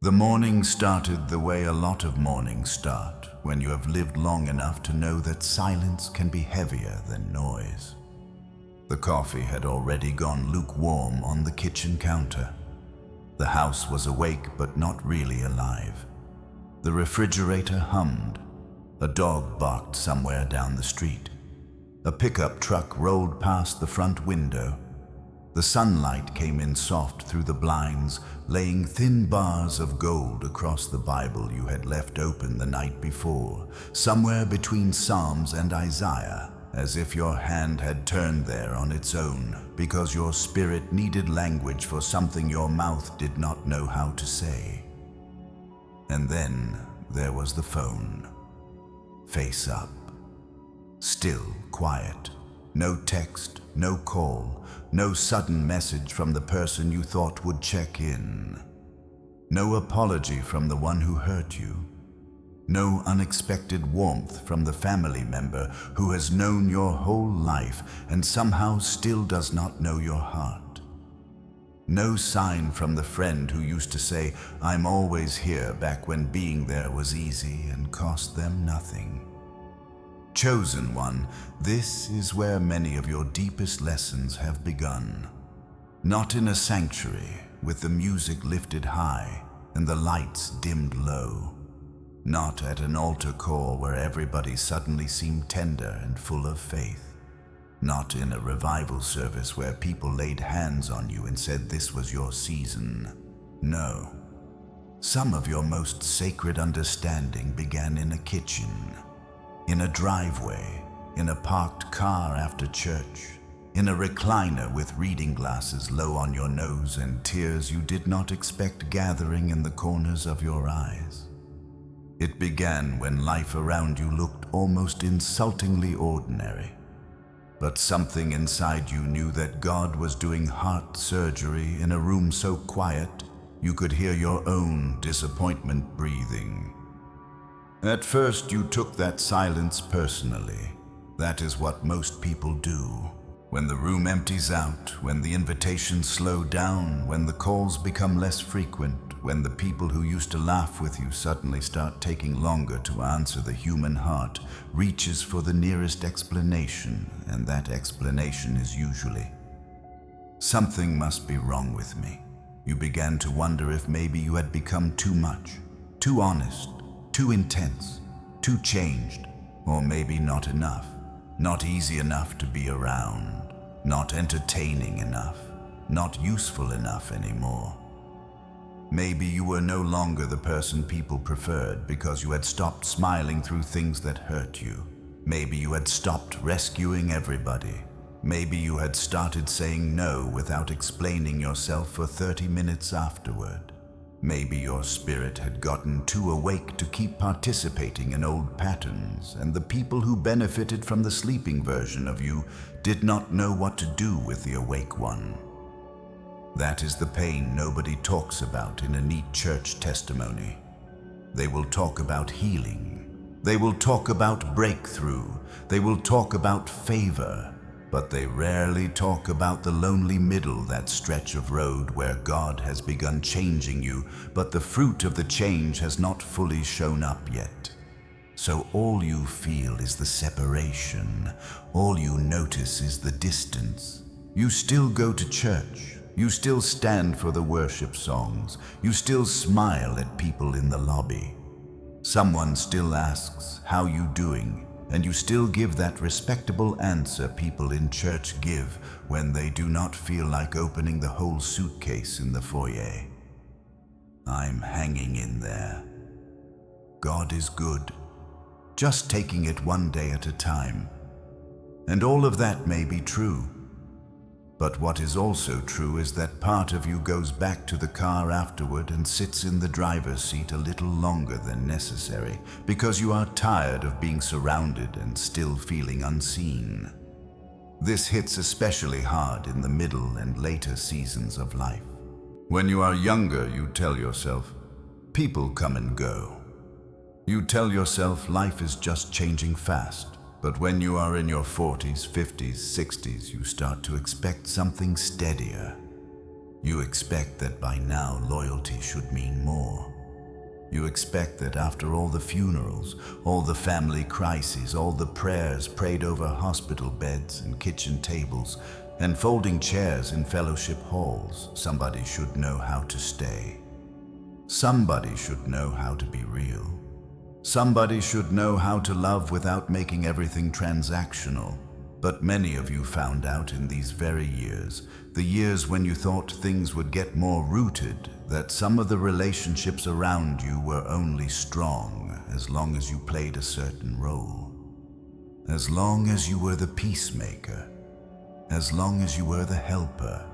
The morning started the way a lot of mornings start when you have lived long enough to know that silence can be heavier than noise. The coffee had already gone lukewarm on the kitchen counter. The house was awake but not really alive. The refrigerator hummed. A dog barked somewhere down the street. A pickup truck rolled past the front window. The sunlight came in soft through the blinds, laying thin bars of gold across the Bible you had left open the night before, somewhere between Psalms and Isaiah, as if your hand had turned there on its own, because your spirit needed language for something your mouth did not know how to say. And then there was the phone. Face up. Still quiet. No text, no call, no sudden message from the person you thought would check in. No apology from the one who hurt you. No unexpected warmth from the family member who has known your whole life and somehow still does not know your heart. No sign from the friend who used to say, "I'm always here," back when being there was easy and cost them nothing. Chosen one, this is where many of your deepest lessons have begun. Not in a sanctuary, with the music lifted high and the lights dimmed low. Not at an altar call where everybody suddenly seemed tender and full of faith. Not in a revival service where people laid hands on you and said this was your season. No. Some of your most sacred understanding began in a kitchen, in a driveway, in a parked car after church, in a recliner with reading glasses low on your nose and tears you did not expect gathering in the corners of your eyes. It began when life around you looked almost insultingly ordinary, but something inside you knew that God was doing heart surgery in a room so quiet you could hear your own disappointment breathing. At first you took that silence personally. That is what most people do. When the room empties out, when the invitations slow down, when the calls become less frequent, when the people who used to laugh with you suddenly start taking longer to answer, the human heart reaches for the nearest explanation, and that explanation is usually, "Something must be wrong with me." You began to wonder if maybe you had become too much, too honest, too intense, too changed, or maybe not enough, not easy enough to be around, not entertaining enough, not useful enough anymore. Maybe you were no longer the person people preferred because you had stopped smiling through things that hurt you. Maybe you had stopped rescuing everybody. Maybe you had started saying no without explaining yourself for 30 minutes afterward. Maybe your spirit had gotten too awake to keep participating in old patterns, and the people who benefited from the sleeping version of you did not know what to do with the awake one. That is the pain nobody talks about in a neat church testimony. They will talk about healing. They will talk about breakthrough. They will talk about favor. But they rarely talk about the lonely middle, that stretch of road where God has begun changing you, but the fruit of the change has not fully shown up yet. So all you feel is the separation. All you notice is the distance. You still go to church. You still stand for the worship songs. You still smile at people in the lobby. Someone still asks, "How you doing?" And you still give that respectable answer people in church give when they do not feel like opening the whole suitcase in the foyer. "I'm hanging in there." God is good, just taking it one day at a time. And all of that may be true. But what is also true is that part of you goes back to the car afterward and sits in the driver's seat a little longer than necessary because you are tired of being surrounded and still feeling unseen. This hits especially hard in the middle and later seasons of life. When you are younger, you tell yourself, "People come and go." You tell yourself life is just changing fast. But when you are in your 40s, 50s, 60s, you start to expect something steadier. You expect that by now loyalty should mean more. You expect that after all the funerals, all the family crises, all the prayers prayed over hospital beds and kitchen tables, and folding chairs in fellowship halls, somebody should know how to stay. Somebody should know how to be real. Somebody should know how to love without making everything transactional. But many of you found out in these very years, the years when you thought things would get more rooted, that some of the relationships around you were only strong as long as you played a certain role. As long as you were the peacemaker. As long as you were the helper.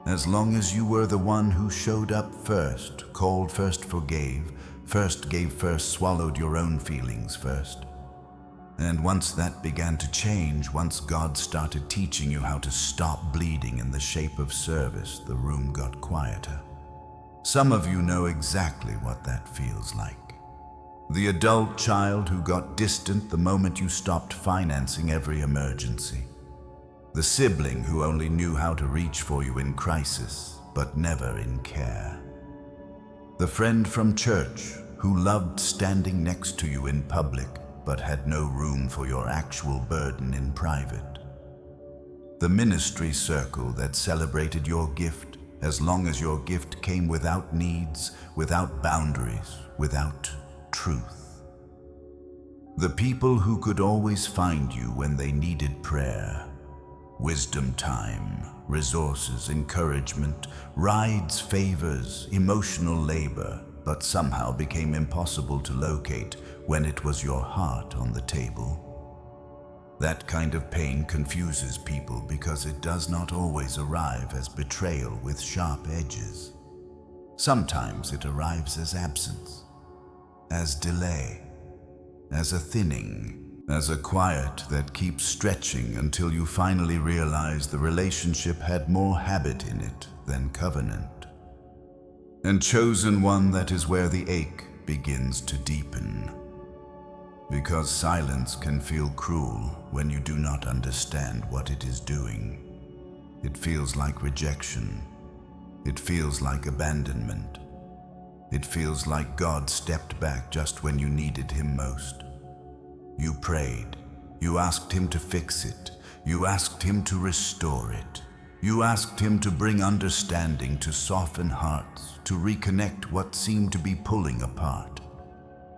As long as you were the one who showed up first, called first, forgave, first gave first, swallowed your own feelings first. And once that began to change, once God started teaching you how to stop bleeding in the shape of service, the room got quieter. Some of you know exactly what that feels like. The adult child who got distant the moment you stopped financing every emergency. The sibling who only knew how to reach for you in crisis, but never in care. The friend from church who loved standing next to you in public, but had no room for your actual burden in private. The ministry circle that celebrated your gift as long as your gift came without needs, without boundaries, without truth. The people who could always find you when they needed prayer, wisdom time, resources, encouragement, rides, favors, emotional labor, but somehow became impossible to locate when it was your heart on the table. That kind of pain confuses people because it does not always arrive as betrayal with sharp edges. Sometimes it arrives as absence, as delay, as a thinning, as a quiet that keeps stretching until you finally realize the relationship had more habit in it than covenant. And chosen one, that is where the ache begins to deepen. Because silence can feel cruel when you do not understand what it is doing. It feels like rejection. It feels like abandonment. It feels like God stepped back just when you needed him most. You prayed. You asked him to fix it. You asked him to restore it. You asked him to bring understanding, to soften hearts, to reconnect what seemed to be pulling apart.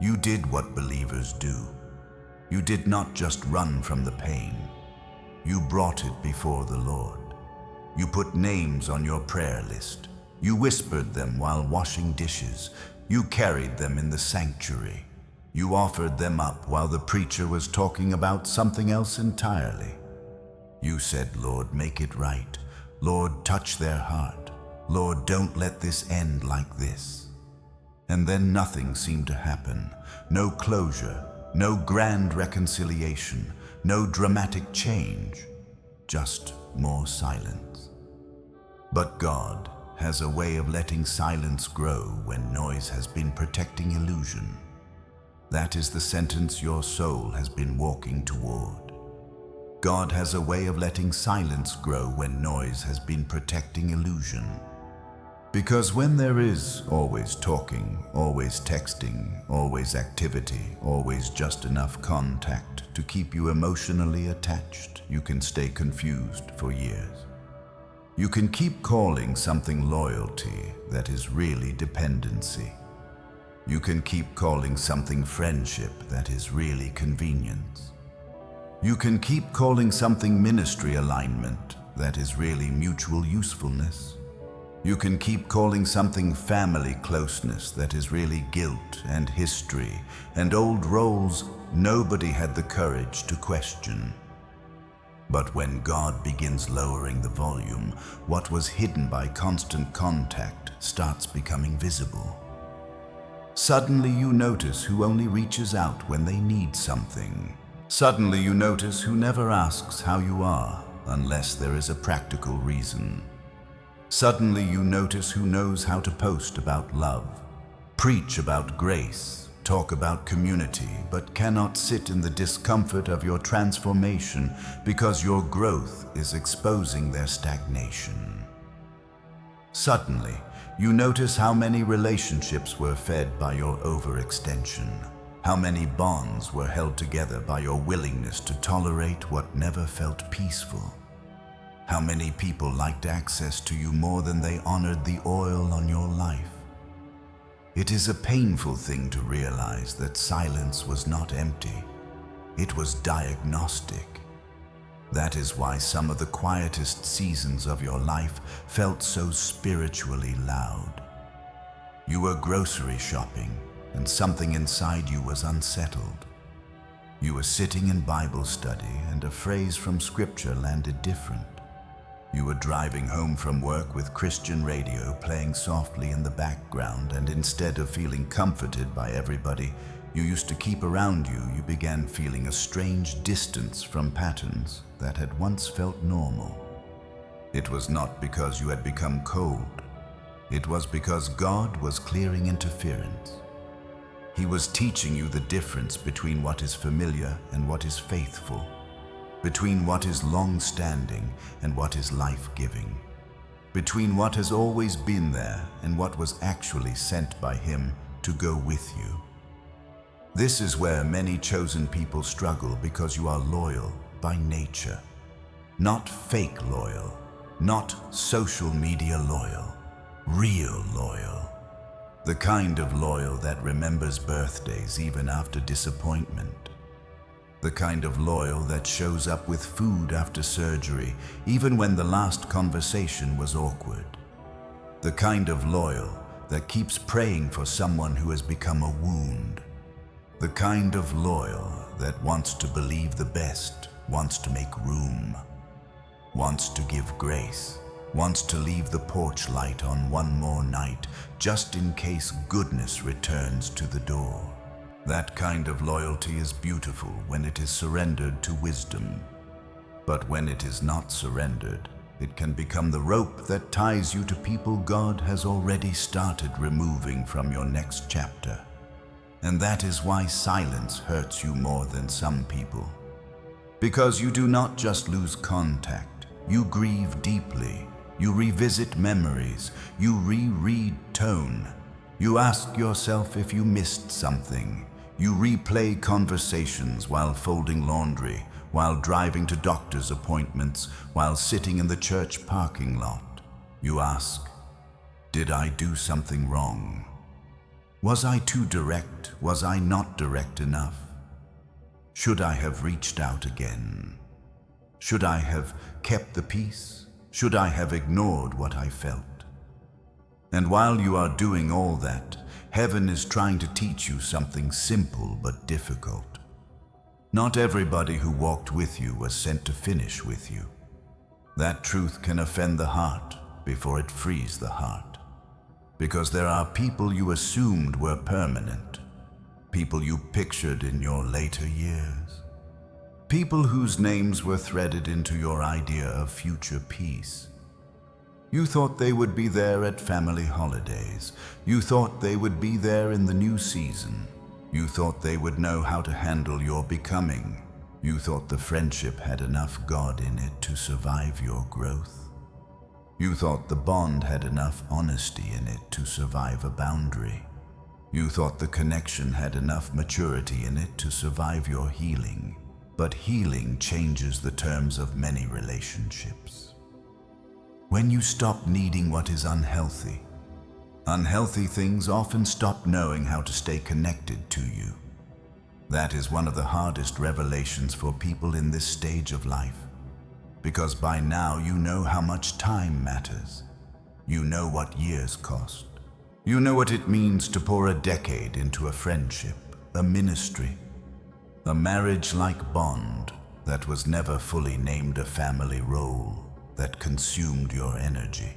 You did what believers do. You did not just run from the pain. You brought it before the Lord. You put names on your prayer list. You whispered them while washing dishes. You carried them in the sanctuary. You offered them up while the preacher was talking about something else entirely. You said, Lord, make it right. Lord, touch their heart. Lord, don't let this end like this. And then nothing seemed to happen. No closure, no grand reconciliation, no dramatic change, just more silence. But God has a way of letting silence grow when noise has been protecting illusion. That is the sentence your soul has been walking toward. God has a way of letting silence grow when noise has been protecting illusion. Because when there is always talking, always texting, always activity, always just enough contact to keep you emotionally attached, you can stay confused for years. You can keep calling something loyalty that is really dependency. You can keep calling something friendship that is really convenience. You can keep calling something ministry alignment that is really mutual usefulness. You can keep calling something family closeness that is really guilt and history and old roles nobody had the courage to question. But when God begins lowering the volume, what was hidden by constant contact starts becoming visible. Suddenly you notice who only reaches out when they need something. Suddenly you notice who never asks how you are unless there is a practical reason. Suddenly you notice who knows how to post about love, preach about grace, talk about community, but cannot sit in the discomfort of your transformation because your growth is exposing their stagnation. Suddenly, you notice how many relationships were fed by your overextension, how many bonds were held together by your willingness to tolerate what never felt peaceful, how many people liked access to you more than they honored the oil on your life. It is a painful thing to realize that silence was not empty, it was diagnostic. That is why some of the quietest seasons of your life felt so spiritually loud. You were grocery shopping, and something inside you was unsettled. You were sitting in Bible study, and a phrase from Scripture landed different. You were driving home from work with Christian radio playing softly in the background, and instead of feeling comforted by everybody you used to keep around you, you began feeling a strange distance from patterns that had once felt normal. It was not because you had become cold. It was because God was clearing interference. He was teaching you the difference between what is familiar and what is faithful, between what is long-standing and what is life-giving, between what has always been there and what was actually sent by Him to go with you. This is where many chosen people struggle, because you are loyal by nature. Not fake loyal, not social media loyal, real loyal. The kind of loyal that remembers birthdays even after disappointment. The kind of loyal that shows up with food after surgery, even when the last conversation was awkward. The kind of loyal that keeps praying for someone who has become a wound. The kind of loyal that wants to believe the best, wants to make room, wants to give grace, wants to leave the porch light on one more night, just in case goodness returns to the door. That kind of loyalty is beautiful when it is surrendered to wisdom. But when it is not surrendered, it can become the rope that ties you to people God has already started removing from your next chapter. And that is why silence hurts you more than some people. Because you do not just lose contact, you grieve deeply, you revisit memories, you reread tone, you ask yourself if you missed something, you replay conversations while folding laundry, while driving to doctor's appointments, while sitting in the church parking lot. You ask, did I do something wrong? Was I too direct? Was I not direct enough? Should I have reached out again? Should I have kept the peace? Should I have ignored what I felt? And while you are doing all that, heaven is trying to teach you something simple but difficult. Not everybody who walked with you was sent to finish with you. That truth can offend the heart before it frees the heart. Because there are people you assumed were permanent, people you pictured in your later years, people whose names were threaded into your idea of future peace. You thought they would be there at family holidays. You thought they would be there in the new season. You thought they would know how to handle your becoming. You thought the friendship had enough God in it to survive your growth. You thought the bond had enough honesty in it to survive a boundary. You thought the connection had enough maturity in it to survive your healing. But healing changes the terms of many relationships. When you stop needing what is unhealthy, unhealthy things often stop knowing how to stay connected to you. That is one of the hardest revelations for people in this stage of life. Because by now you know how much time matters. You know what years cost. You know what it means to pour a decade into a friendship, a ministry, a marriage-like bond that was never fully named a family role that consumed your energy.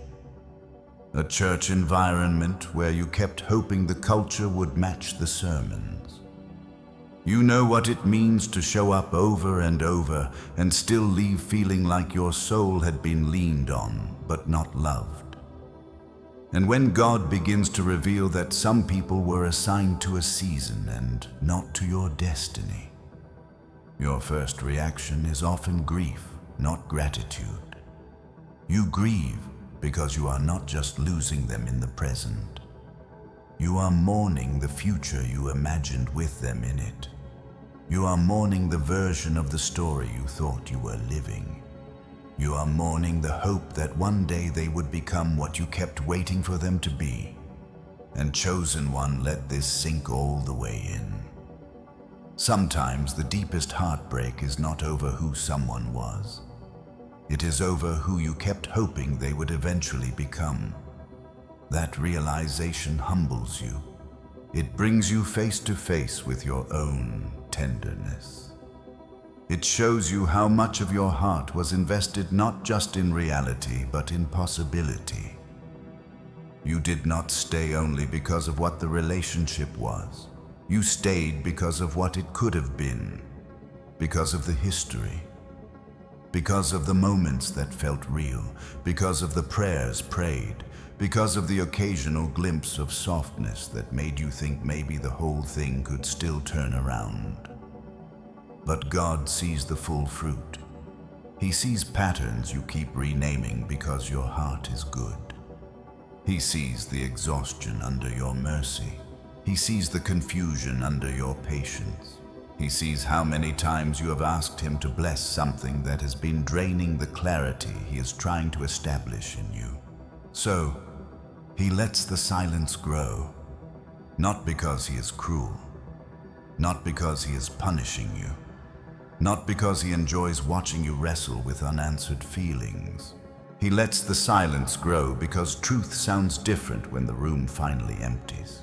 A church environment where you kept hoping the culture would match the sermons. You know what it means to show up over and over and still leave feeling like your soul had been leaned on but not loved. And when God begins to reveal that some people were assigned to a season and not to your destiny, your first reaction is often grief, not gratitude. You grieve because you are not just losing them in the present. You are mourning the future you imagined with them in it. You are mourning the version of the story you thought you were living. You are mourning the hope that one day they would become what you kept waiting for them to be. And chosen one, let this sink all the way in. Sometimes the deepest heartbreak is not over who someone was. It is over who you kept hoping they would eventually become. That realization humbles you. It brings you face to face with your own tenderness. It shows you how much of your heart was invested not just in reality, but in possibility. You did not stay only because of what the relationship was. You stayed because of what it could have been, because of the history, because of the moments that felt real, because of the prayers prayed, because of the occasional glimpse of softness that made you think maybe the whole thing could still turn around. But God sees the full fruit. He sees patterns you keep renaming because your heart is good. He sees the exhaustion under your mercy. He sees the confusion under your patience. He sees how many times you have asked him to bless something that has been draining the clarity he is trying to establish in you. So, he lets the silence grow, not because he is cruel, not because he is punishing you, not because he enjoys watching you wrestle with unanswered feelings. He lets the silence grow because truth sounds different when the room finally empties.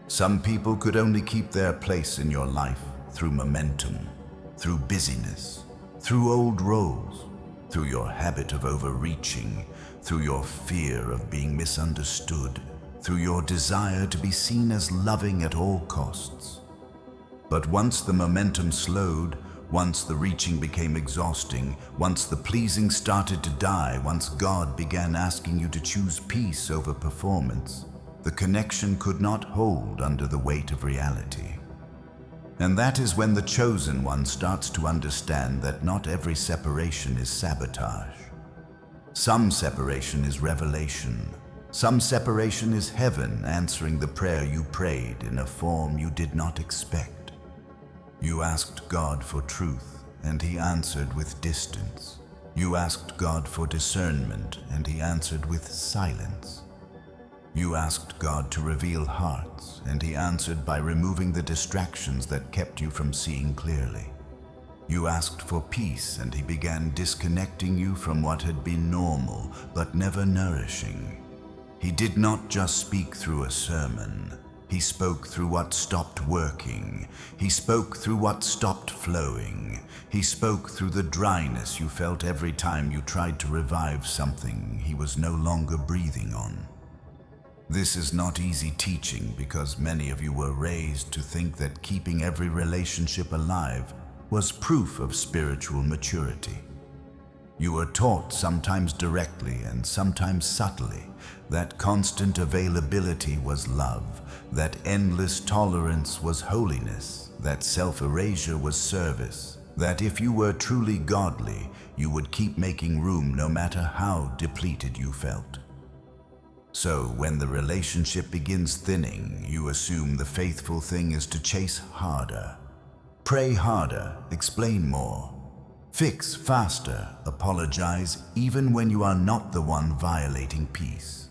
Some people could only keep their place in your life through momentum, through busyness, through old roles, through your habit of overreaching, through your fear of being misunderstood, through your desire to be seen as loving at all costs. But once the momentum slowed, once the reaching became exhausting, once the pleasing started to die, once God began asking you to choose peace over performance, the connection could not hold under the weight of reality. And that is when the chosen one starts to understand that not every separation is sabotage. Some separation is revelation. Some separation is heaven answering the prayer you prayed in a form you did not expect. You asked God for truth, and he answered with distance. You asked God for discernment, and he answered with silence. You asked God to reveal hearts, and he answered by removing the distractions that kept you from seeing clearly. You asked for peace, and he began disconnecting you from what had been normal, but never nourishing. He did not just speak through a sermon. He spoke through what stopped working. He spoke through what stopped flowing. He spoke through the dryness you felt every time you tried to revive something he was no longer breathing on. This is not easy teaching because many of you were raised to think that keeping every relationship alive was proof of spiritual maturity. You were taught, sometimes directly and sometimes subtly, that constant availability was love, that endless tolerance was holiness, that self-erasure was service, that if you were truly godly, you would keep making room no matter how depleted you felt. So when the relationship begins thinning, you assume the faithful thing is to chase harder, pray harder, explain more, fix faster, apologize even when you are not the one violating peace.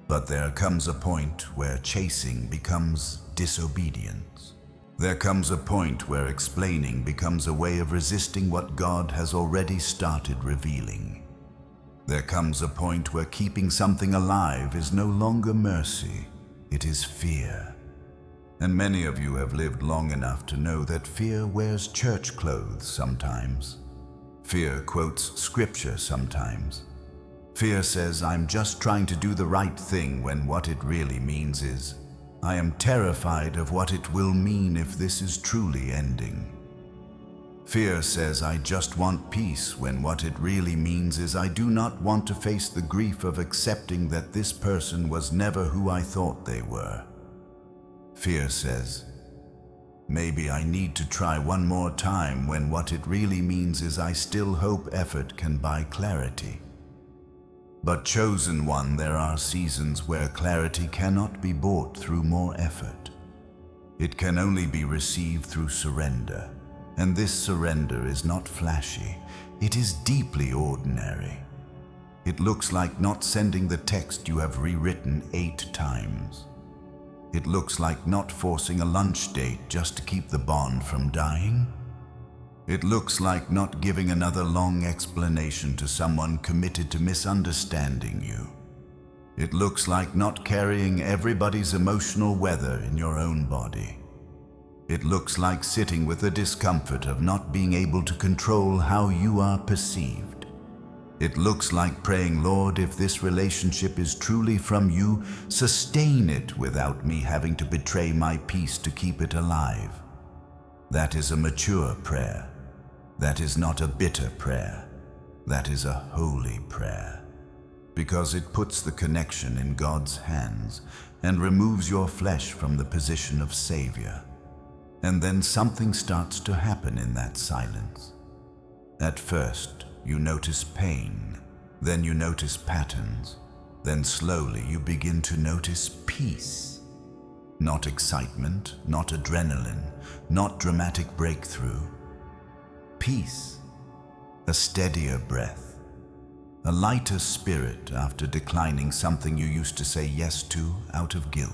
But there comes a point where chasing becomes disobedience. There comes a point where explaining becomes a way of resisting what God has already started revealing. There comes a point where keeping something alive is no longer mercy, it is fear. And many of you have lived long enough to know that fear wears church clothes sometimes. Fear quotes scripture sometimes. Fear says, I'm just trying to do the right thing, when what it really means is, I am terrified of what it will mean if this is truly ending. Fear says, I just want peace, when what it really means is, I do not want to face the grief of accepting that this person was never who I thought they were. Fear says, maybe I need to try one more time, when what it really means is, I still hope effort can buy clarity. But chosen one, there are seasons where clarity cannot be bought through more effort. It can only be received through surrender, and this surrender is not flashy, it is deeply ordinary. It looks like not sending the text you have rewritten 8 times. It looks like not forcing a lunch date just to keep the bond from dying. It looks like not giving another long explanation to someone committed to misunderstanding you. It looks like not carrying everybody's emotional weather in your own body. It looks like sitting with the discomfort of not being able to control how you are perceived. It looks like praying, Lord, if this relationship is truly from you, sustain it without me having to betray my peace to keep it alive. That is a mature prayer. That is not a bitter prayer. That is a holy prayer. Because it puts the connection in God's hands and removes your flesh from the position of Savior. And then something starts to happen in that silence. At first, you notice pain. Then you notice patterns. Then slowly you begin to notice peace. Not excitement, not adrenaline, not dramatic breakthrough. Peace, a steadier breath, a lighter spirit after declining something you used to say yes to out of guilt,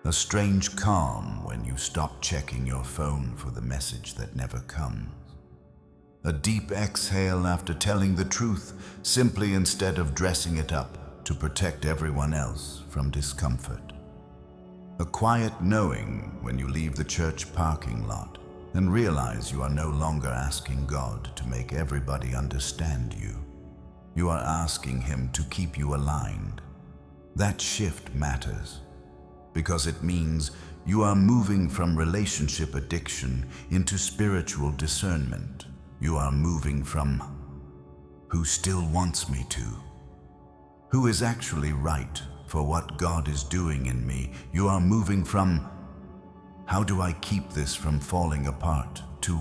a strange calm when you stop checking your phone for the message that never comes, a deep exhale after telling the truth simply instead of dressing it up to protect everyone else from discomfort, a quiet knowing when you leave the church parking lot and realize you are no longer asking God to make everybody understand you. You are asking Him to keep you aligned. That shift matters because it means you are moving from relationship addiction into spiritual discernment. You are moving from who still wants me to, who is actually right for what God is doing in me. You are moving from how do I keep this from falling apart to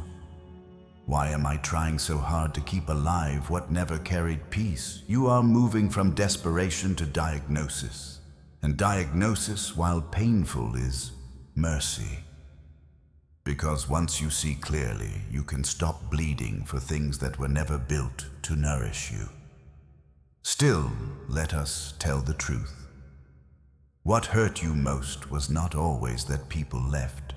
why am I trying so hard to keep alive what never carried peace? You are moving from desperation to diagnosis. And diagnosis, while painful, is mercy. Because once you see clearly, you can stop bleeding for things that were never built to nourish you. Still, let us tell the truth. What hurt you most was not always that people left.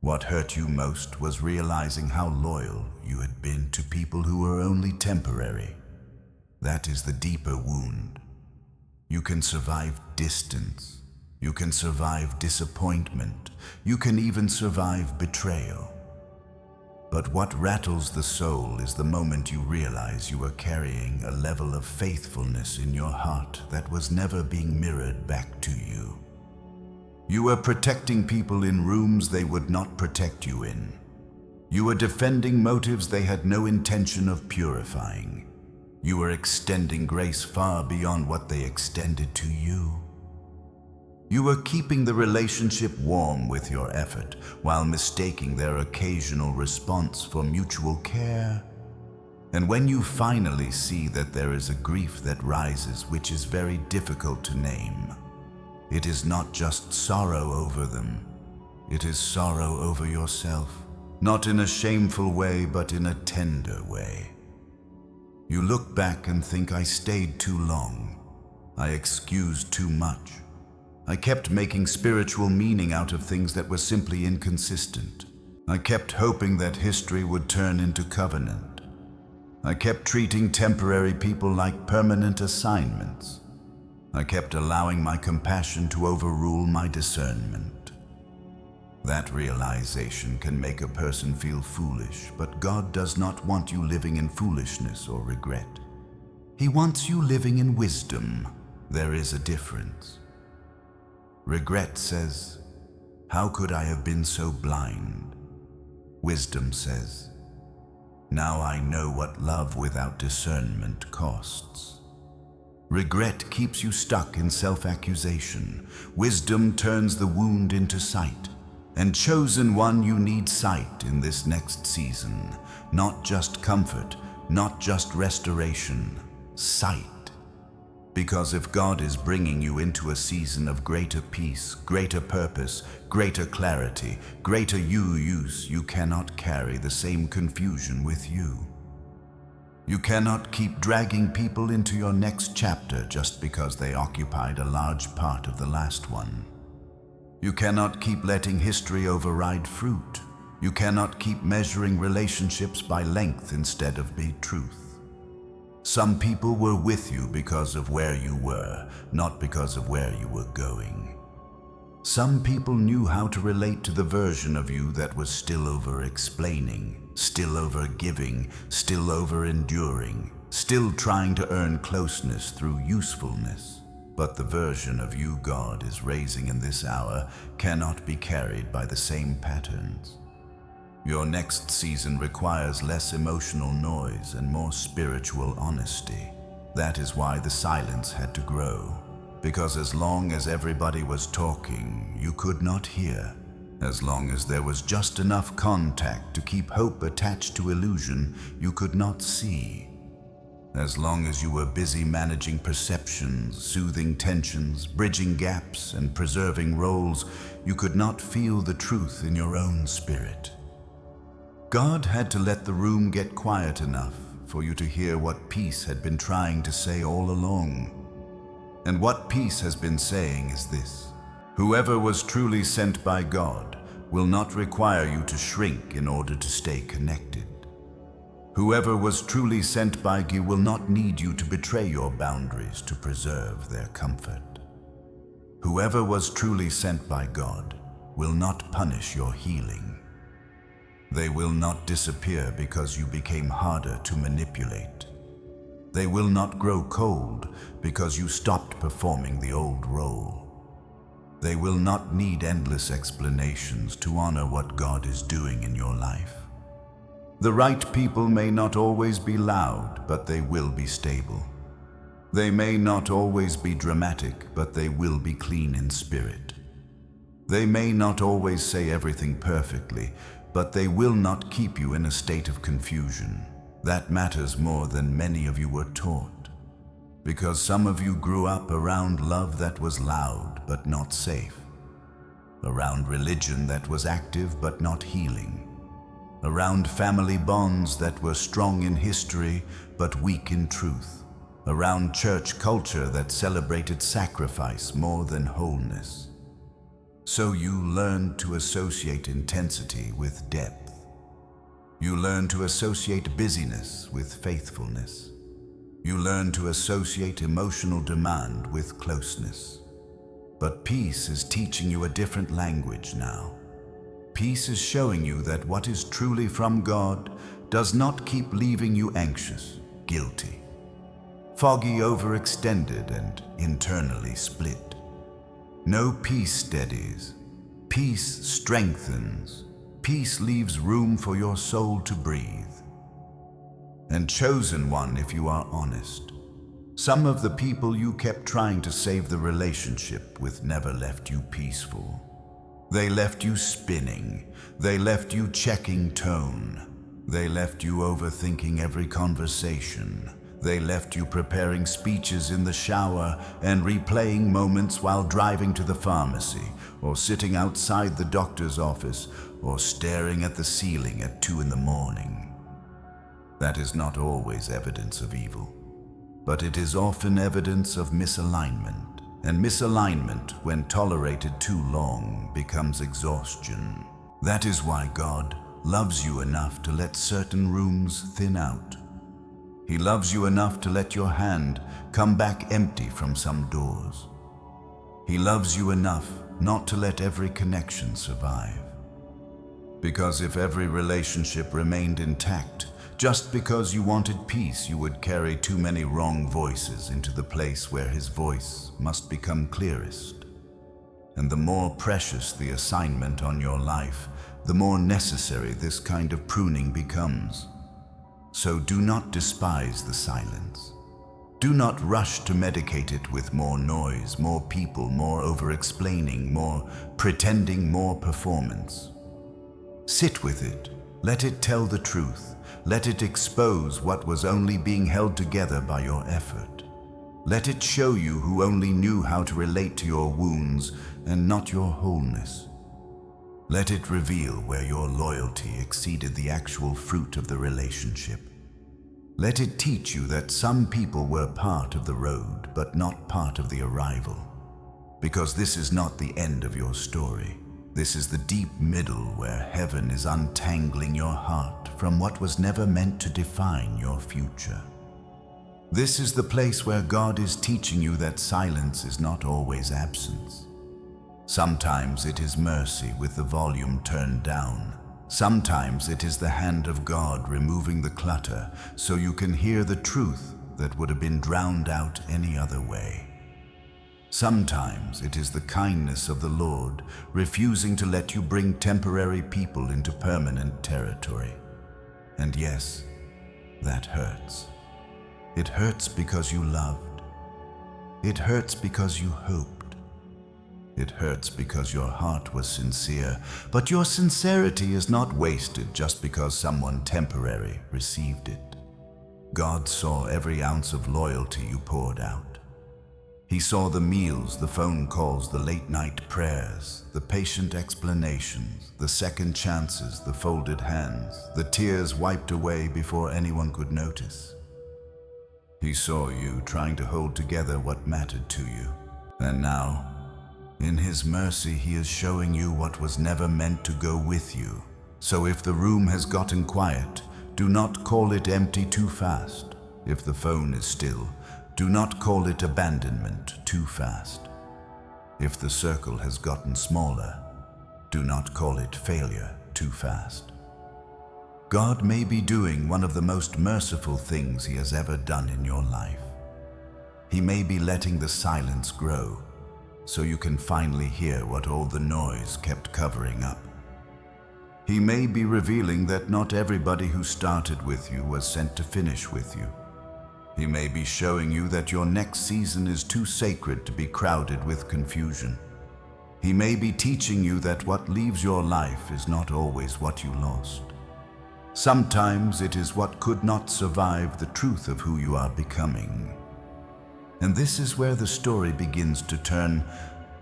What hurt you most was realizing how loyal you had been to people who were only temporary. That is the deeper wound. You can survive distance. You can survive disappointment. You can even survive betrayal. But what rattles the soul is the moment you realize you are carrying a level of faithfulness in your heart that was never being mirrored back to you. You were protecting people in rooms they would not protect you in. You were defending motives they had no intention of purifying. You were extending grace far beyond what they extended to you. You were keeping the relationship warm with your effort while mistaking their occasional response for mutual care. And when you finally see that there is a grief that rises which is very difficult to name, it is not just sorrow over them, it is sorrow over yourself, not in a shameful way but in a tender way. You look back and think, I stayed too long, I excused too much. I kept making spiritual meaning out of things that were simply inconsistent. I kept hoping that history would turn into covenant. I kept treating temporary people like permanent assignments. I kept allowing my compassion to overrule my discernment. That realization can make a person feel foolish, but God does not want you living in foolishness or regret. He wants you living in wisdom. There is a difference. Regret says, how could I have been so blind? Wisdom says, now I know what love without discernment costs. Regret keeps you stuck in self-accusation. Wisdom turns the wound into sight. And chosen one, you need sight in this next season. Not just comfort, not just restoration, sight. Because if God is bringing you into a season of greater peace, greater purpose, greater clarity, greater use, you cannot carry the same confusion with you. You cannot keep dragging people into your next chapter just because they occupied a large part of the last one. You cannot keep letting history override fruit. You cannot keep measuring relationships by length instead of by truth. Some people were with you because of where you were, not because of where you were going. Some people knew how to relate to the version of you that was still over-explaining, still over-giving, still over-enduring, still trying to earn closeness through usefulness. But the version of you God is raising in this hour cannot be carried by the same patterns. Your next season requires less emotional noise and more spiritual honesty. That is why the silence had to grow. Because as long as everybody was talking, you could not hear. As long as there was just enough contact to keep hope attached to illusion, you could not see. As long as you were busy managing perceptions, soothing tensions, bridging gaps, and preserving roles, you could not feel the truth in your own spirit. God had to let the room get quiet enough for you to hear what peace had been trying to say all along. And what peace has been saying is this: whoever was truly sent by God will not require you to shrink in order to stay connected. Whoever was truly sent by God will not need you to betray your boundaries to preserve their comfort. Whoever was truly sent by God will not punish your healing. They will not disappear because you became harder to manipulate. They will not grow cold because you stopped performing the old role. They will not need endless explanations to honor what God is doing in your life. The right people may not always be loud, but they will be stable. They may not always be dramatic, but they will be clean in spirit. They may not always say everything perfectly, but they will not keep you in a state of confusion. That matters more than many of you were taught. Because some of you grew up around love that was loud but not safe. Around religion that was active but not healing. Around family bonds that were strong in history but weak in truth. Around church culture that celebrated sacrifice more than wholeness. So you learned to associate intensity with depth. You learned to associate busyness with faithfulness. You learned to associate emotional demand with closeness. But peace is teaching you a different language now. Peace is showing you that what is truly from God does not keep leaving you anxious, guilty, foggy, overextended, and internally split. No, peace steadies. Peace strengthens. Peace leaves room for your soul to breathe. And chosen one, if you are honest, some of the people you kept trying to save the relationship with never left you peaceful. They left you spinning. They left you checking tone. They left you overthinking every conversation. They left you preparing speeches in the shower and replaying moments while driving to the pharmacy, or sitting outside the doctor's office, or staring at the ceiling at 2 a.m. That is not always evidence of evil, but it is often evidence of misalignment, and misalignment, when tolerated too long, becomes exhaustion. That is why God loves you enough to let certain rooms thin out. He loves you enough to let your hand come back empty from some doors. He loves you enough not to let every connection survive. Because if every relationship remained intact, just because you wanted peace, you would carry too many wrong voices into the place where His voice must become clearest. And the more precious the assignment on your life, the more necessary this kind of pruning becomes. So do not despise the silence. Do not rush to medicate it with more noise, more people, more over-explaining, more pretending, more performance. Sit with it. Let it tell the truth. Let it expose what was only being held together by your effort. Let it show you who only knew how to relate to your wounds and not your wholeness. Let it reveal where your loyalty exceeded the actual fruit of the relationship. Let it teach you that some people were part of the road, but not part of the arrival. Because this is not the end of your story. This is the deep middle where heaven is untangling your heart from what was never meant to define your future. This is the place where God is teaching you that silence is not always absence. Sometimes it is mercy with the volume turned down. Sometimes it is the hand of God removing the clutter so you can hear the truth that would have been drowned out any other way. Sometimes it is the kindness of the Lord refusing to let you bring temporary people into permanent territory. And yes, that hurts. It hurts because you loved. It hurts because you hoped. It hurts because your heart was sincere, but your sincerity is not wasted just because someone temporary received it. God saw every ounce of loyalty you poured out. He saw the meals, the phone calls, the late-night prayers, the patient explanations, the second chances, the folded hands, the tears wiped away before anyone could notice. He saw you trying to hold together what mattered to you. And now, in His mercy, He is showing you what was never meant to go with you. So if the room has gotten quiet, do not call it empty too fast. If the phone is still, do not call it abandonment too fast. If the circle has gotten smaller, do not call it failure too fast. God may be doing one of the most merciful things He has ever done in your life. He may be letting the silence grow so you can finally hear what all the noise kept covering up. He may be revealing that not everybody who started with you was sent to finish with you. He may be showing you that your next season is too sacred to be crowded with confusion. He may be teaching you that what leaves your life is not always what you lost. Sometimes it is what could not survive the truth of who you are becoming. And this is where the story begins to turn,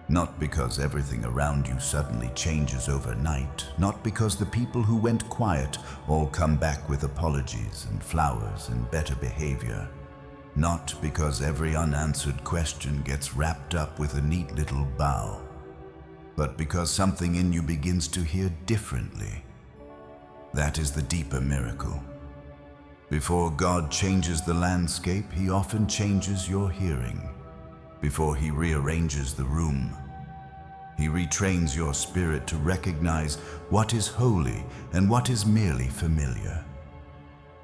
not because everything around you suddenly changes overnight, not because the people who went quiet all come back with apologies and flowers and better behavior. Not because every unanswered question gets wrapped up with a neat little bow, but because something in you begins to hear differently. That is the deeper miracle. Before God changes the landscape, He often changes your hearing. Before He rearranges the room, He retrains your spirit to recognize what is holy and what is merely familiar.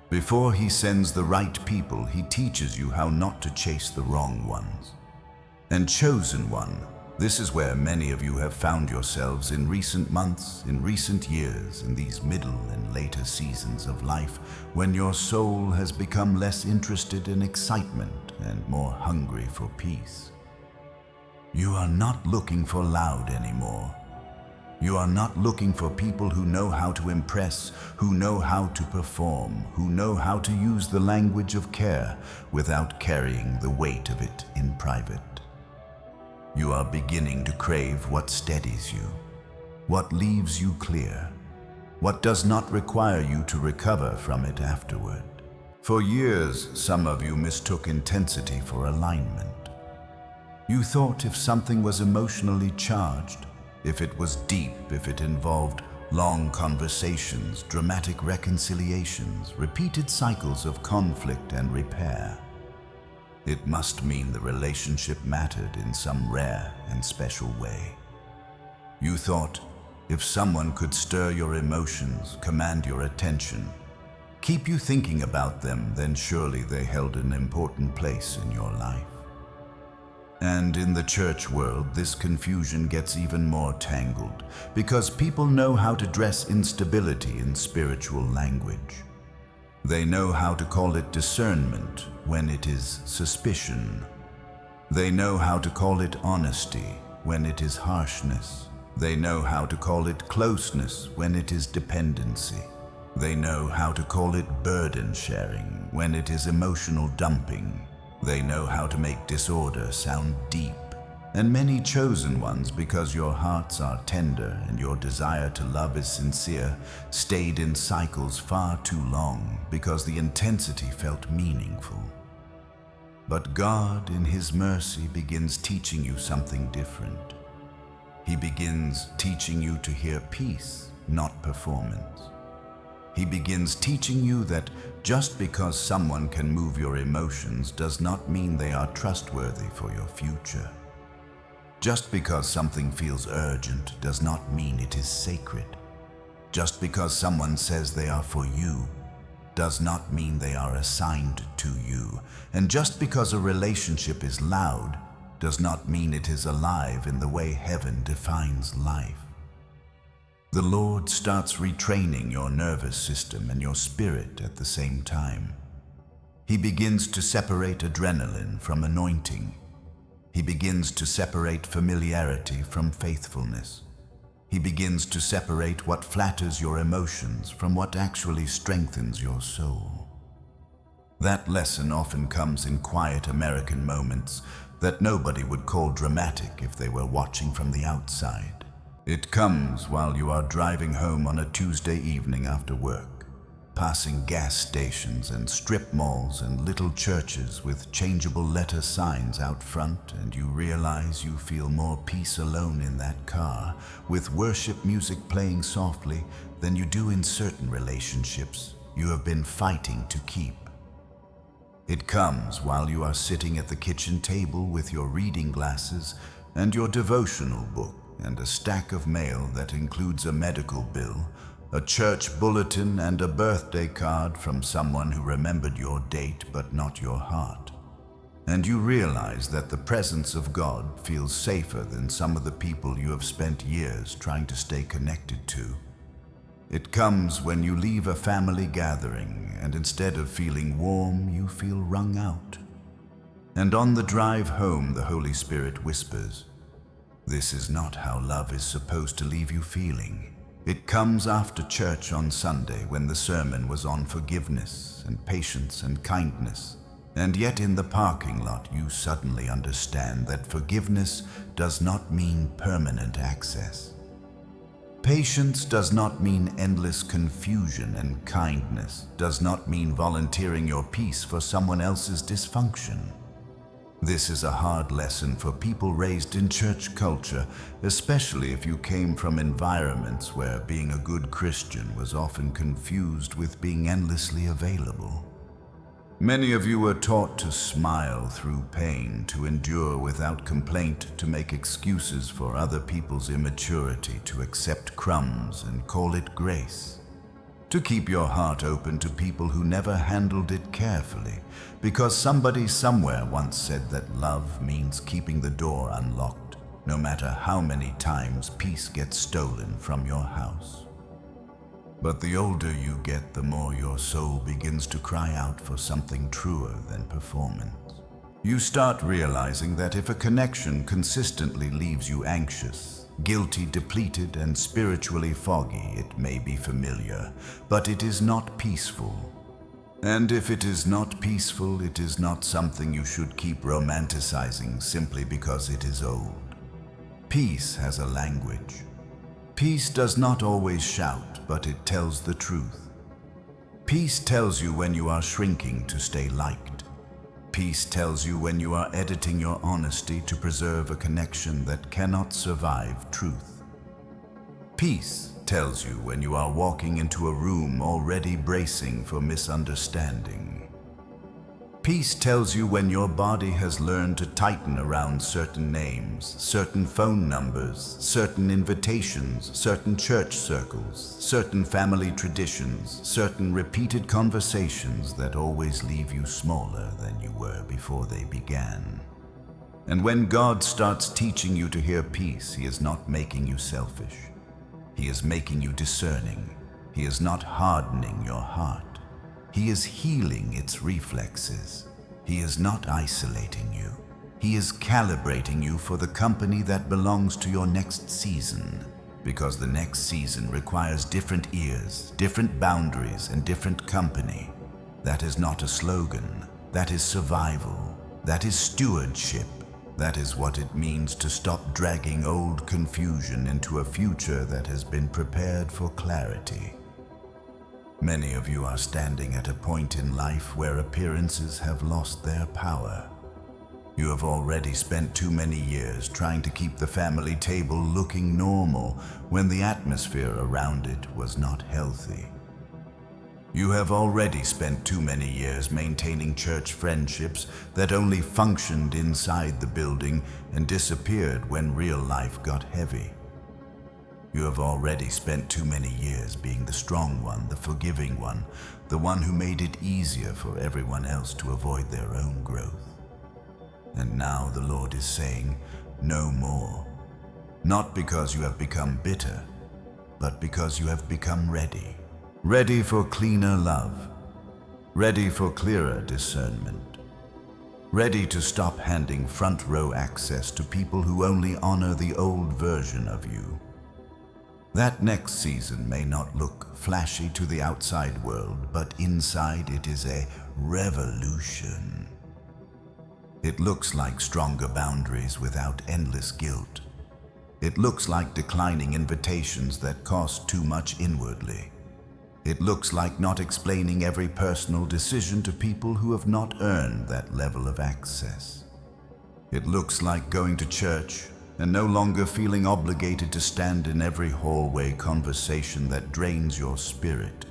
Before He sends the right people, He teaches you how not to chase the wrong ones. And chosen one, this is where many of you have found yourselves in recent months, in recent years, in these middle and later seasons of life, when your soul has become less interested in excitement and more hungry for peace. You are not looking for loud anymore. You are not looking for people who know how to impress, who know how to perform, who know how to use the language of care without carrying the weight of it in private. You are beginning to crave what steadies you, what leaves you clear, what does not require you to recover from it afterward. For years, some of you mistook intensity for alignment. You thought if something was emotionally charged, if it was deep, if it involved long conversations, dramatic reconciliations, repeated cycles of conflict and repair, it must mean the relationship mattered in some rare and special way. You thought if someone could stir your emotions, command your attention, keep you thinking about them, then surely they held an important place in your life. And in the church world, this confusion gets even more tangled because people know how to dress instability in spiritual language. They know how to call it discernment when it is suspicion. They know how to call it honesty when it is harshness. They know how to call it closeness when it is dependency. They know how to call it burden sharing when it is emotional dumping. They know how to make disorder sound deep, and many chosen ones, because your hearts are tender and your desire to love is sincere, stayed in cycles far too long because the intensity felt meaningful. But God, in His mercy, begins teaching you something different. He begins teaching you to hear peace, not performance. He begins teaching you that just because someone can move your emotions does not mean they are trustworthy for your future. Just because something feels urgent does not mean it is sacred. Just because someone says they are for you does not mean they are assigned to you. And just because a relationship is loud does not mean it is alive in the way heaven defines life. The Lord starts retraining your nervous system and your spirit at the same time. He begins to separate adrenaline from anointing. He begins to separate familiarity from faithfulness. He begins to separate what flatters your emotions from what actually strengthens your soul. That lesson often comes in quiet American moments that nobody would call dramatic if they were watching from the outside. It comes while you are driving home on a Tuesday evening after work, passing gas stations and strip malls and little churches with changeable letter signs out front, and you realize you feel more peace alone in that car with worship music playing softly than you do in certain relationships you have been fighting to keep. It comes while you are sitting at the kitchen table with your reading glasses and your devotional book and a stack of mail that includes a medical bill, a church bulletin, and a birthday card from someone who remembered your date but not your heart. And you realize that the presence of God feels safer than some of the people you have spent years trying to stay connected to. It comes when you leave a family gathering and instead of feeling warm, you feel wrung out. And on the drive home, the Holy Spirit whispers, "This is not how love is supposed to leave you feeling." It comes after church on Sunday when the sermon was on forgiveness and patience and kindness, and yet in the parking lot you suddenly understand that forgiveness does not mean permanent access. Patience does not mean endless confusion, and kindness does not mean volunteering your peace for someone else's dysfunction. This is a hard lesson for people raised in church culture, especially if you came from environments where being a good Christian was often confused with being endlessly available. Many of you were taught to smile through pain, to endure without complaint, to make excuses for other people's immaturity, to accept crumbs and call it grace. To keep your heart open to people who never handled it carefully, because somebody somewhere once said that love means keeping the door unlocked, no matter how many times peace gets stolen from your house. But the older you get, the more your soul begins to cry out for something truer than performance. You start realizing that if a connection consistently leaves you anxious, guilty, depleted, and spiritually foggy, it may be familiar, but it is not peaceful. And if it is not peaceful, it is not something you should keep romanticizing simply because it is old. Peace has a language. Peace does not always shout, but it tells the truth. Peace tells you when you are shrinking to stay liked. Peace tells you when you are editing your honesty to preserve a connection that cannot survive truth. Peace tells you when you are walking into a room already bracing for misunderstanding. Peace tells you when your body has learned to tighten around certain names, certain phone numbers, certain invitations, certain church circles, certain family traditions, certain repeated conversations that always leave you smaller than you were before they began. And when God starts teaching you to hear peace, He is not making you selfish. He is making you discerning. He is not hardening your heart. He is healing its reflexes. He is not isolating you. He is calibrating you for the company that belongs to your next season, because the next season requires different ears, different boundaries, and different company. That is not a slogan. That is survival. That is stewardship. That is what it means to stop dragging old confusion into a future that has been prepared for clarity. Many of you are standing at a point in life where appearances have lost their power. You have already spent too many years trying to keep the family table looking normal when the atmosphere around it was not healthy. You have already spent too many years maintaining church friendships that only functioned inside the building and disappeared when real life got heavy. You have already spent too many years being the strong one, the forgiving one, the one who made it easier for everyone else to avoid their own growth. And now the Lord is saying, no more. Not because you have become bitter, but because you have become ready. Ready for cleaner love. Ready for clearer discernment. Ready to stop handing front row access to people who only honor the old version of you. That next season may not look flashy to the outside world, but inside it is a revolution. It looks like stronger boundaries without endless guilt. It looks like declining invitations that cost too much inwardly. It looks like not explaining every personal decision to people who have not earned that level of access. It looks like going to church and no longer feeling obligated to stand in every hallway conversation that drains your spirit.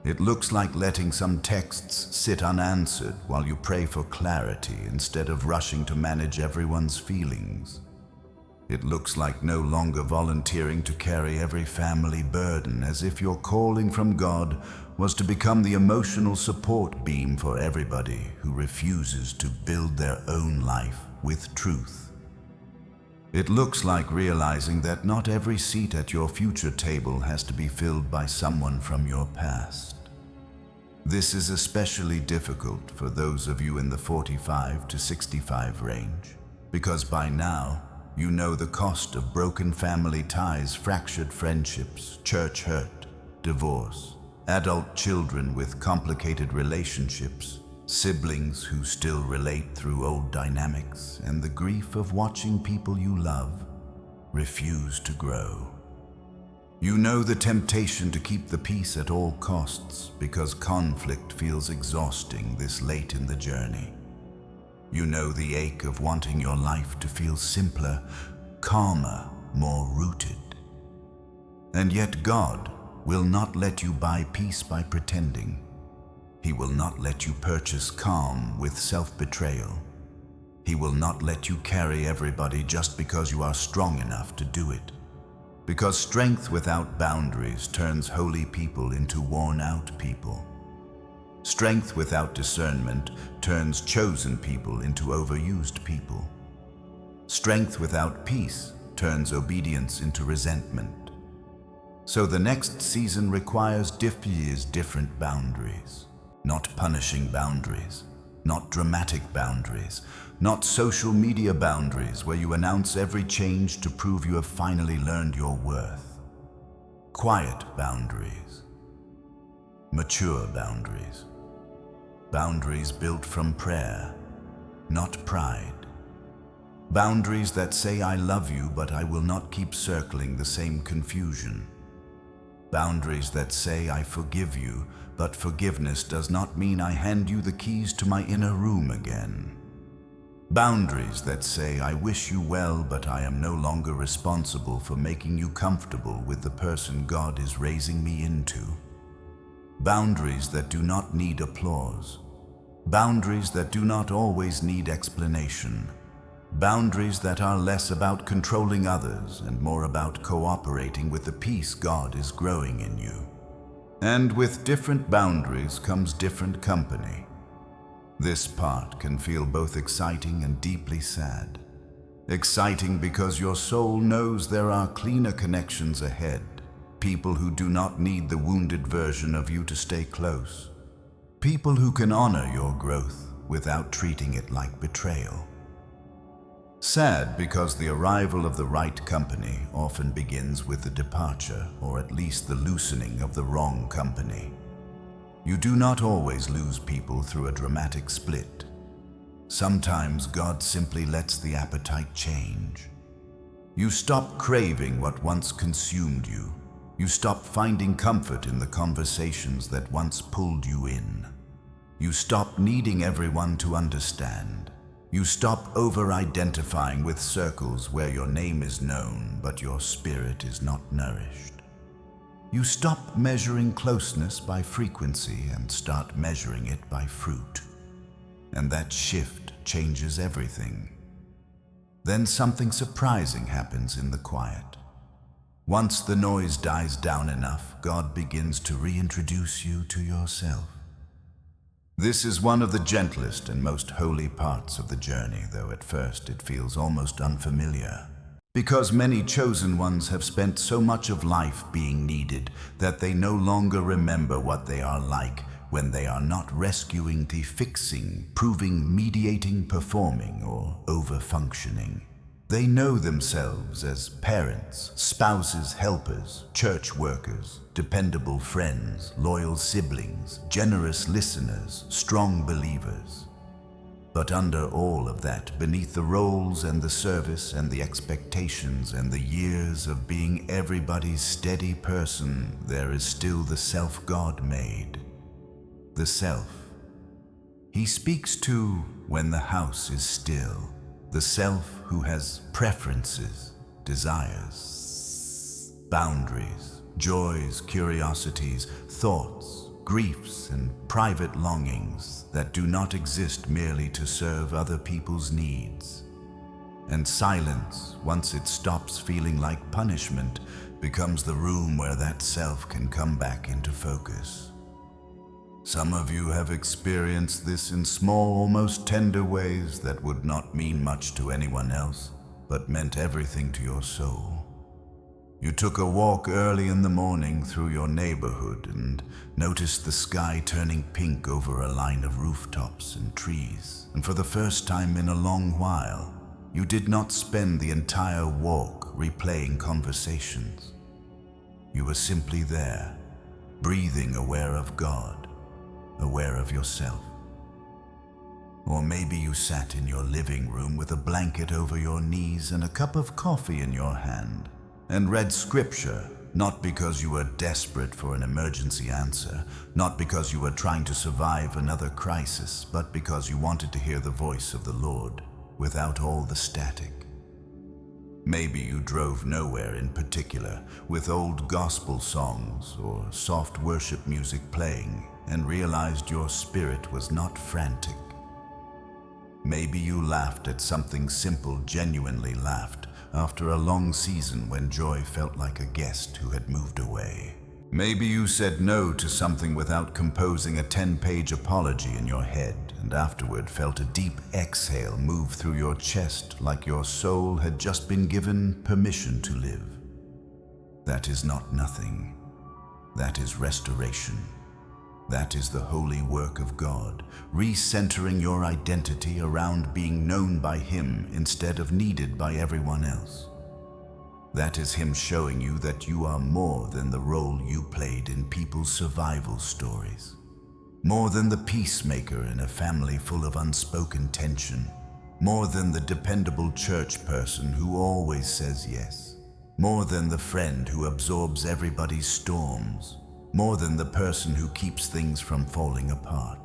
It looks like letting some texts sit unanswered while you pray for clarity instead of rushing to manage everyone's feelings. It looks like no longer volunteering to carry every family burden as if your calling from God was to become the emotional support beam for everybody who refuses to build their own life with truth. It looks like realizing that not every seat at your future table has to be filled by someone from your past. This is especially difficult for those of you in the 45 to 65 range, because by now, you know the cost of broken family ties, fractured friendships, church hurt, divorce, adult children with complicated relationships, siblings who still relate through old dynamics, and the grief of watching people you love refuse to grow. You know the temptation to keep the peace at all costs because conflict feels exhausting this late in the journey. You know the ache of wanting your life to feel simpler, calmer, more rooted. And yet God will not let you buy peace by pretending. He will not let you purchase calm with self-betrayal. He will not let you carry everybody just because you are strong enough to do it. Because strength without boundaries turns holy people into worn-out people. Strength without discernment turns chosen people into overused people. Strength without peace turns obedience into resentment. So the next season requires different boundaries. Not punishing boundaries, not dramatic boundaries, not social media boundaries where you announce every change to prove you have finally learned your worth. Quiet boundaries. Mature boundaries. Boundaries built from prayer, not pride. Boundaries that say I love you, but I will not keep circling the same confusion. Boundaries that say I forgive you, but forgiveness does not mean I hand you the keys to my inner room again. Boundaries that say I wish you well, but I am no longer responsible for making you comfortable with the person God is raising me into. Boundaries that do not need applause. Boundaries that do not always need explanation. Boundaries that are less about controlling others and more about cooperating with the peace God is growing in you. And with different boundaries comes different company. This part can feel both exciting and deeply sad. Exciting because your soul knows there are cleaner connections ahead, people who do not need the wounded version of you to stay close. People who can honor your growth without treating it like betrayal. Sad because the arrival of the right company often begins with the departure, or at least the loosening of the wrong company. You do not always lose people through a dramatic split. Sometimes God simply lets the appetite change. You stop craving what once consumed you. You stop finding comfort in the conversations that once pulled you in. You stop needing everyone to understand. You stop over-identifying with circles where your name is known, but your spirit is not nourished. You stop measuring closeness by frequency and start measuring it by fruit. And that shift changes everything. Then something surprising happens in the quiet. Once the noise dies down enough, God begins to reintroduce you to yourself. This is one of the gentlest and most holy parts of the journey, though at first it feels almost unfamiliar. Because many chosen ones have spent so much of life being needed that they no longer remember what they are like when they are not rescuing, fixing, proving, mediating, performing, or over-functioning. They know themselves as parents, spouses, helpers, church workers, dependable friends, loyal siblings, generous listeners, strong believers. But under all of that, beneath the roles and the service and the expectations and the years of being everybody's steady person, there is still the self God made. The self He speaks to when the house is still. The self who has preferences, desires, boundaries, joys, curiosities, thoughts, griefs, and private longings that do not exist merely to serve other people's needs. And silence, once it stops feeling like punishment, becomes the room where that self can come back into focus. Some of you have experienced this in small, almost tender ways that would not mean much to anyone else, but meant everything to your soul. You took a walk early in the morning through your neighborhood and noticed the sky turning pink over a line of rooftops and trees. And for the first time in a long while, you did not spend the entire walk replaying conversations. You were simply there, breathing, aware of God, aware of yourself. Or maybe you sat in your living room with a blanket over your knees and a cup of coffee in your hand and read scripture, not because you were desperate for an emergency answer, not because you were trying to survive another crisis, but because you wanted to hear the voice of the Lord without all the static. Maybe you drove nowhere in particular, with old gospel songs or soft worship music playing, and realized your spirit was not frantic. Maybe you laughed at something simple, genuinely laughed, after a long season when joy felt like a guest who had moved away. Maybe you said no to something without composing a 10-page apology in your head, and afterward felt a deep exhale move through your chest like your soul had just been given permission to live. That is not nothing. That is restoration. That is the holy work of God, recentering your identity around being known by Him instead of needed by everyone else. That is Him showing you that you are more than the role you played in people's survival stories, more than the peacemaker in a family full of unspoken tension, more than the dependable church person who always says yes, more than the friend who absorbs everybody's storms, more than the person who keeps things from falling apart.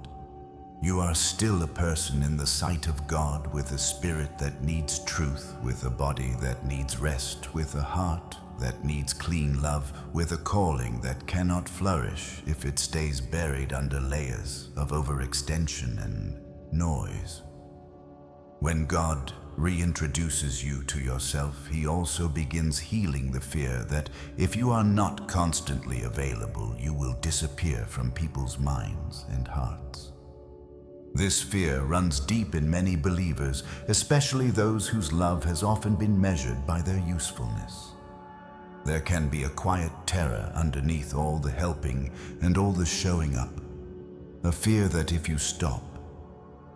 You are still a person in the sight of God, with a spirit that needs truth, with a body that needs rest, with a heart that needs clean love, with a calling that cannot flourish if it stays buried under layers of overextension and noise. When God reintroduces you to yourself, He also begins healing the fear that if you are not constantly available, you will disappear from people's minds and hearts. This fear runs deep in many believers, especially those whose love has often been measured by their usefulness. There can be a quiet terror underneath all the helping and all the showing up, a fear that if you stop,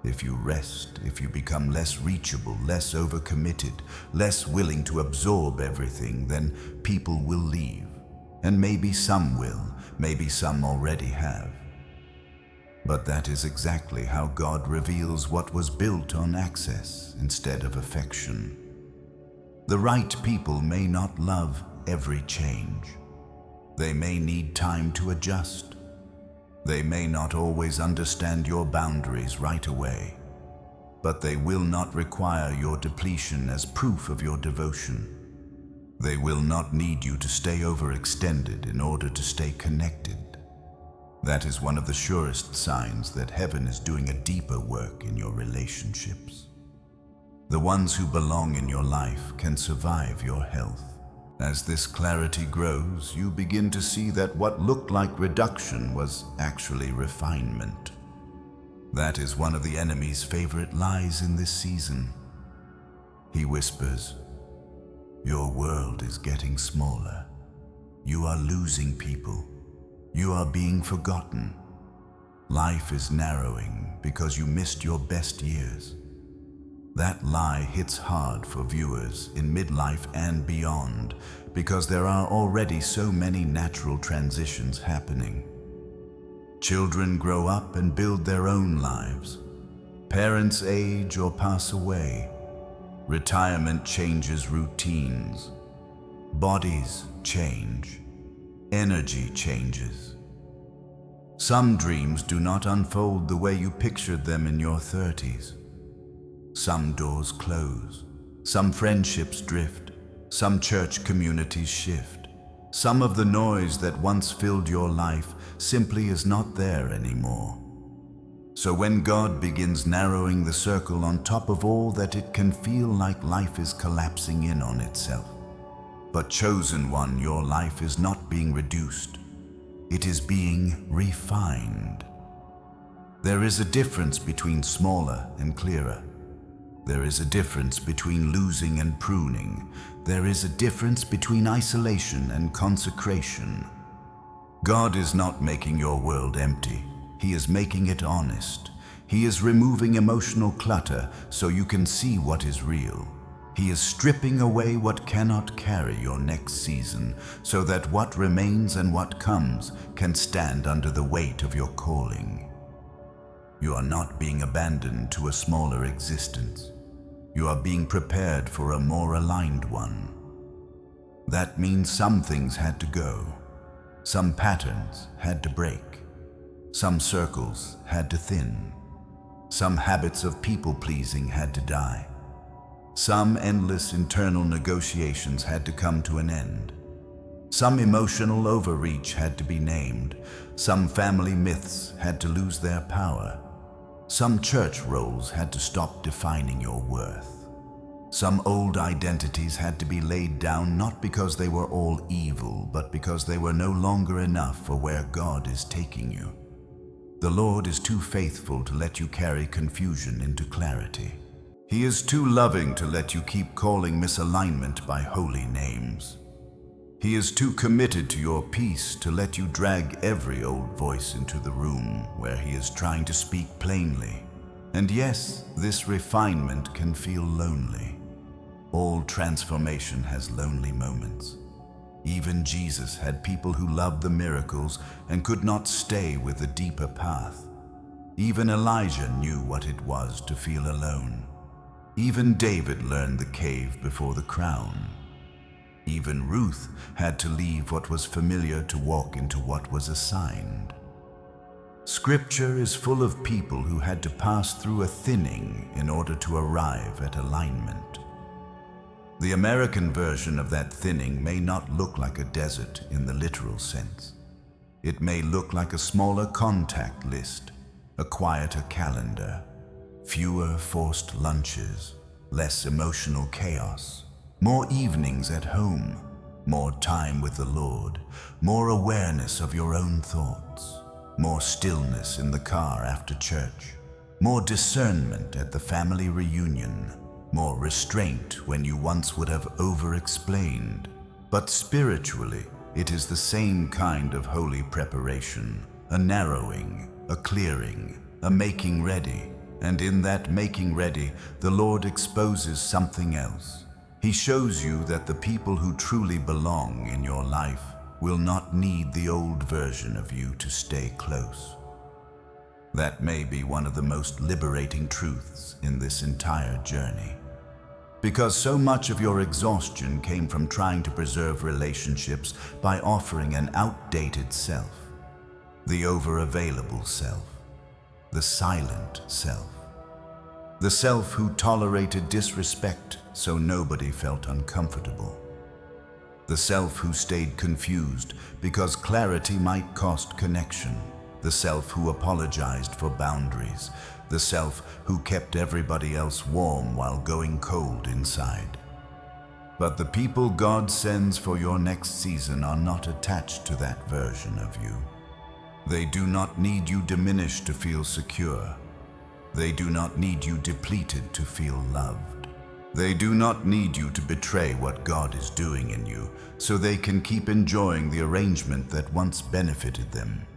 if you rest, if you become less reachable, less overcommitted, less willing to absorb everything, then people will leave. And maybe some will, maybe some already have. But that is exactly how God reveals what was built on access instead of affection. The right people may not love every change. They may need time to adjust. They may not always understand your boundaries right away, but they will not require your depletion as proof of your devotion. They will not need you to stay overextended in order to stay connected. That is one of the surest signs that heaven is doing a deeper work in your relationships. The ones who belong in your life can survive your health. As this clarity grows, you begin to see that what looked like reduction was actually refinement. That is one of the enemy's favorite lies in this season. He whispers, "Your world is getting smaller. You are losing people. You are being forgotten. Life is narrowing because you missed your best years." That lie hits hard for viewers in midlife and beyond because there are already so many natural transitions happening. Children grow up and build their own lives. Parents age or pass away. Retirement changes routines. Bodies change. Energy changes. Some dreams do not unfold the way you pictured them in your 30s. Some doors close. Some friendships drift. Some church communities shift. Some of the noise that once filled your life simply is not there anymore. So when God begins narrowing the circle on top of all that, it can feel like life is collapsing in on itself. But chosen one, your life is not being reduced. It is being refined. There is a difference between smaller and clearer. There is a difference between losing and pruning. There is a difference between isolation and consecration. God is not making your world empty. He is making it honest. He is removing emotional clutter so you can see what is real. He is stripping away what cannot carry your next season so that what remains and what comes can stand under the weight of your calling. You are not being abandoned to a smaller existence. You are being prepared for a more aligned one. That means some things had to go. Some patterns had to break. Some circles had to thin. Some habits of people-pleasing had to die. Some endless internal negotiations had to come to an end. Some emotional overreach had to be named. Some family myths had to lose their power. Some church roles had to stop defining your worth. Some old identities had to be laid down not because they were all evil, but because they were no longer enough for where God is taking you. The Lord is too faithful to let you carry confusion into clarity. He is too loving to let you keep calling misalignment by holy names. He is too committed to your peace to let you drag every old voice into the room where he is trying to speak plainly. And yes, this refinement can feel lonely. All transformation has lonely moments. Even Jesus had people who loved the miracles and could not stay with the deeper path. Even Elijah knew what it was to feel alone. Even David learned the cave before the crown. Even Ruth had to leave what was familiar to walk into what was assigned. Scripture is full of people who had to pass through a thinning in order to arrive at alignment. The American version of that thinning may not look like a desert in the literal sense. It may look like a smaller contact list, a quieter calendar, fewer forced lunches, less emotional chaos, more evenings at home, more time with the Lord, more awareness of your own thoughts, more stillness in the car after church, more discernment at the family reunion, more restraint when you once would have over-explained. But spiritually, it is the same kind of holy preparation, a narrowing, a clearing, a making ready. And in that making ready, the Lord exposes something else. He shows you that the people who truly belong in your life will not need the old version of you to stay close. That may be one of the most liberating truths in this entire journey. Because so much of your exhaustion came from trying to preserve relationships by offering an outdated self, the over-available self, the silent self, the self who tolerated disrespect so nobody felt uncomfortable, the self who stayed confused because clarity might cost connection, the self who apologized for boundaries, the self who kept everybody else warm while going cold inside. But the people God sends for your next season are not attached to that version of you. They do not need you diminished to feel secure. They do not need you depleted to feel loved. They do not need you to betray what God is doing in you so they can keep enjoying the arrangement that once benefited them.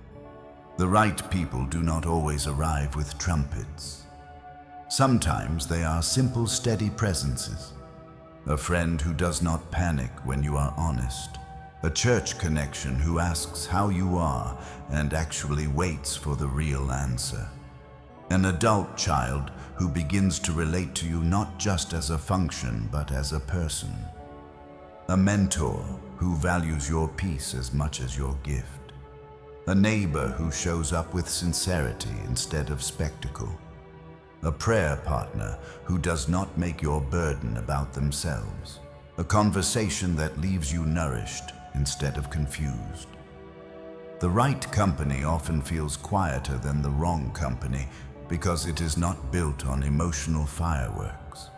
The right people do not always arrive with trumpets. Sometimes they are simple, steady presences. A friend who does not panic when you are honest. A church connection who asks how you are and actually waits for the real answer. An adult child who begins to relate to you not just as a function but as a person. A mentor who values your peace as much as your gift. A neighbor who shows up with sincerity instead of spectacle. A prayer partner who does not make your burden about themselves. A conversation that leaves you nourished instead of confused. The right company often feels quieter than the wrong company because it is not built on emotional fireworks.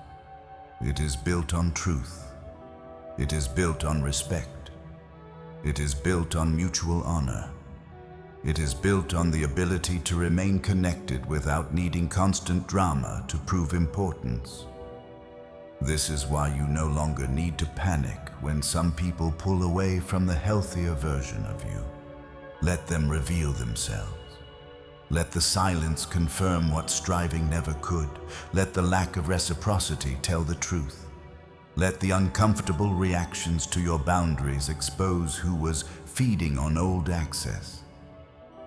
It is built on truth. It is built on respect. It is built on mutual honor. It is built on the ability to remain connected without needing constant drama to prove importance. This is why you no longer need to panic when some people pull away from the healthier version of you. Let them reveal themselves. Let the silence confirm what striving never could. Let the lack of reciprocity tell the truth. Let the uncomfortable reactions to your boundaries expose who was feeding on old access.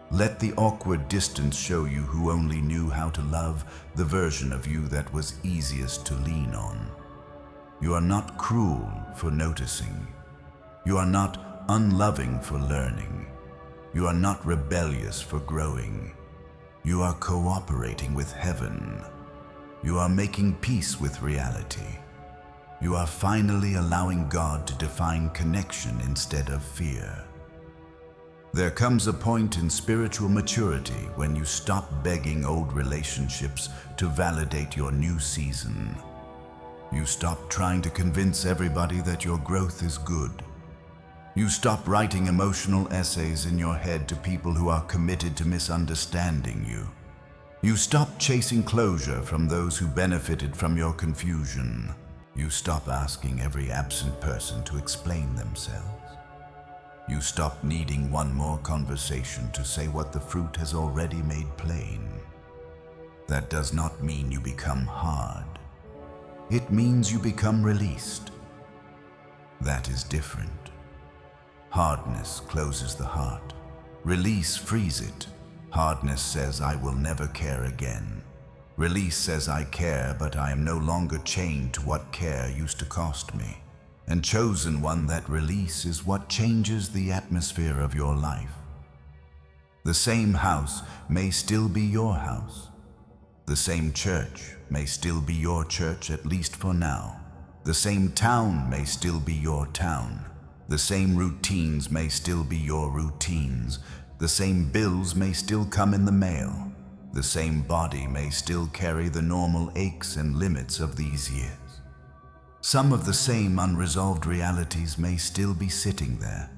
Let the awkward distance show you who only knew how to love the version of you that was easiest to lean on. You are not cruel for noticing. You are not unloving for learning. You are not rebellious for growing. You are cooperating with heaven. You are making peace with reality. You are finally allowing God to define connection instead of fear. There comes a point in spiritual maturity when you stop begging old relationships to validate your new season. You stop trying to convince everybody that your growth is good. You stop writing emotional essays in your head to people who are committed to misunderstanding you. You stop chasing closure from those who benefited from your confusion. You stop asking every absent person to explain themselves. You stop needing one more conversation to say what the fruit has already made plain. That does not mean you become hard. It means you become released. That is different. Hardness closes the heart. Release frees it. Hardness says, I will never care again. Release says, I care, but I am no longer chained to what care used to cost me. And chosen one, that release is what changes the atmosphere of your life. The same house may still be your house. The same church may still be your church, at least for now. The same town may still be your town. The same routines may still be your routines. The same bills may still come in the mail. The same body may still carry the normal aches and limits of these years. Some of the same unresolved realities may still be sitting there,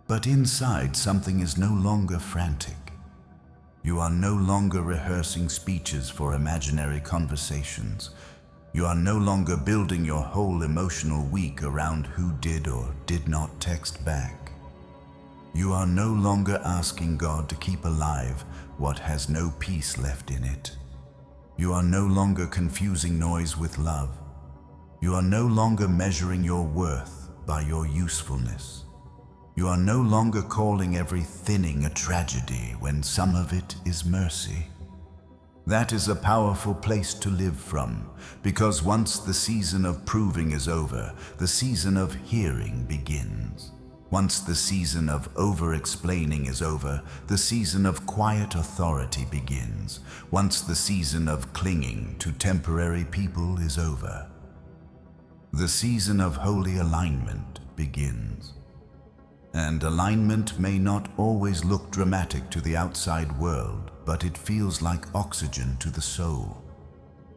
but inside something is no longer frantic. You are no longer rehearsing speeches for imaginary conversations. You are no longer building your whole emotional week around who did or did not text back. You are no longer asking God to keep alive what has no peace left in it. You are no longer confusing noise with love. You are no longer measuring your worth by your usefulness. You are no longer calling every thinning a tragedy when some of it is mercy. That is a powerful place to live from, because once the season of proving is over, the season of hearing begins. Once the season of over-explaining is over, the season of quiet authority begins. Once the season of clinging to temporary people is over, the season of holy alignment begins. And alignment may not always look dramatic to the outside world, but it feels like oxygen to the soul.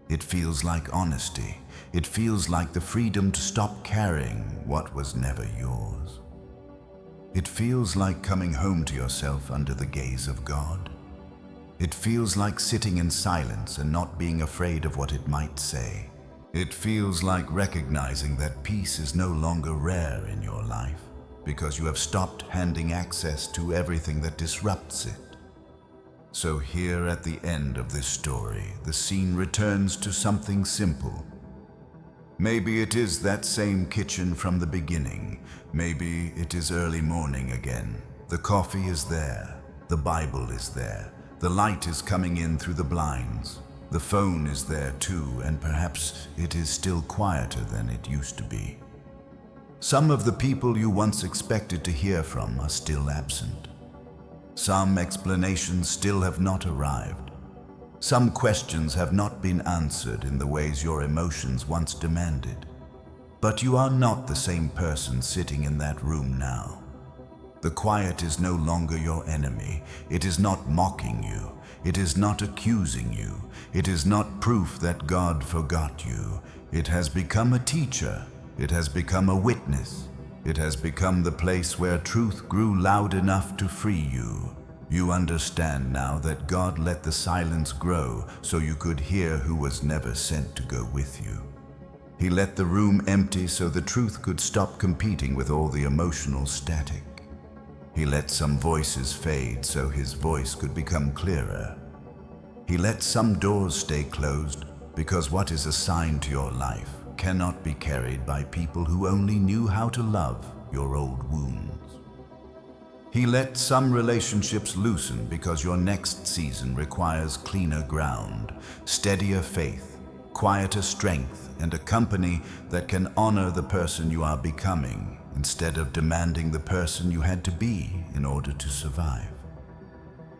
It feels like honesty. It feels like the freedom to stop carrying what was never yours. It feels like coming home to yourself under the gaze of God. It feels like sitting in silence and not being afraid of what it might say. It feels like recognizing that peace is no longer rare in your life, because you have stopped handing access to everything that disrupts it. So here at the end of this story, the scene returns to something simple. Maybe it is that same kitchen from the beginning. Maybe it is early morning again. The coffee is there. The Bible is there. The light is coming in through the blinds. The phone is there too, and perhaps it is still quieter than it used to be. Some of the people you once expected to hear from are still absent. Some explanations still have not arrived. Some questions have not been answered in the ways your emotions once demanded. But you are not the same person sitting in that room now. The quiet is no longer your enemy. It is not mocking you. It is not accusing you. It is not proof that God forgot you. It has become a teacher. It has become a witness. It has become the place where truth grew loud enough to free you. You understand now that God let the silence grow so you could hear who was never sent to go with you. He let the room empty so the truth could stop competing with all the emotional static. He let some voices fade so his voice could become clearer. He let some doors stay closed because what is assigned to your life cannot be carried by people who only knew how to love your old wounds. He let some relationships loosen because your next season requires cleaner ground, steadier faith, quieter strength, and a company that can honor the person you are becoming instead of demanding the person you had to be in order to survive.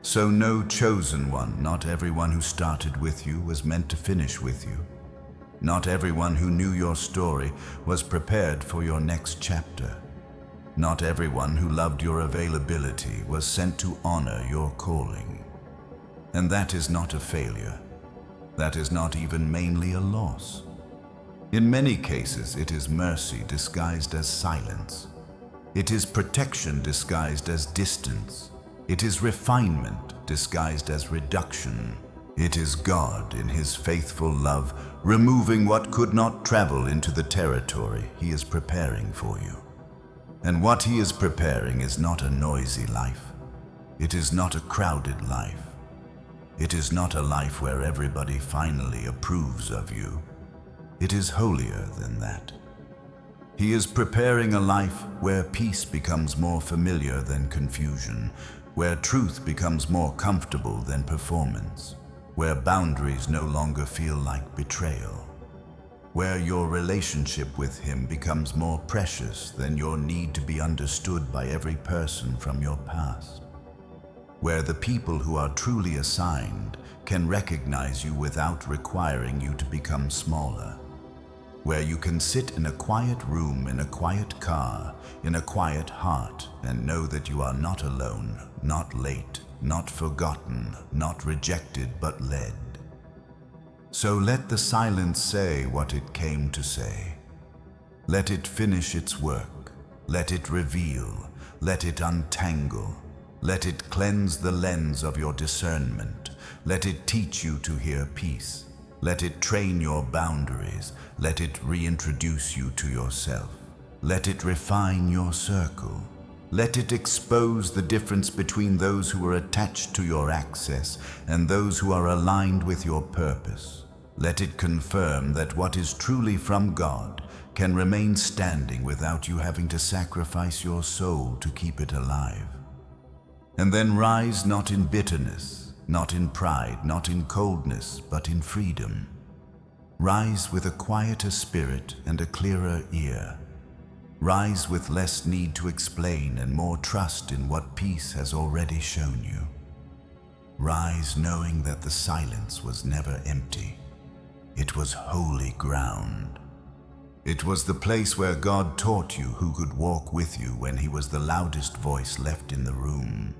So no chosen one, not everyone who started with you was meant to finish with you. Not everyone who knew your story was prepared for your next chapter. Not everyone who loved your availability was sent to honor your calling. And that is not a failure. That is not even mainly a loss. In many cases, it is mercy disguised as silence. It is protection disguised as distance. It is refinement disguised as reduction. It is God in his faithful love removing what could not travel into the territory he is preparing for you. And what he is preparing is not a noisy life. It is not a crowded life. It is not a life where everybody finally approves of you. It is holier than that. He is preparing a life where peace becomes more familiar than confusion, where truth becomes more comfortable than performance, where boundaries no longer feel like betrayal, where your relationship with him becomes more precious than your need to be understood by every person from your past, where the people who are truly assigned can recognize you without requiring you to become smaller, where you can sit in a quiet room, in a quiet car, in a quiet heart, and know that you are not alone, not late, not forgotten, not rejected, but led. So let the silence say what it came to say. Let it finish its work. Let it reveal. Let it untangle. Let it cleanse the lens of your discernment. Let it teach you to hear peace. Let it train your boundaries. Let it reintroduce you to yourself. Let it refine your circle. Let it expose the difference between those who are attached to your access and those who are aligned with your purpose. Let it confirm that what is truly from God can remain standing without you having to sacrifice your soul to keep it alive. And then rise not in bitterness, not in pride, not in coldness, but in freedom. Rise with a quieter spirit and a clearer ear. Rise with less need to explain and more trust in what peace has already shown you. Rise knowing that the silence was never empty. It was holy ground. It was the place where God taught you who could walk with you when he was the loudest voice left in the room.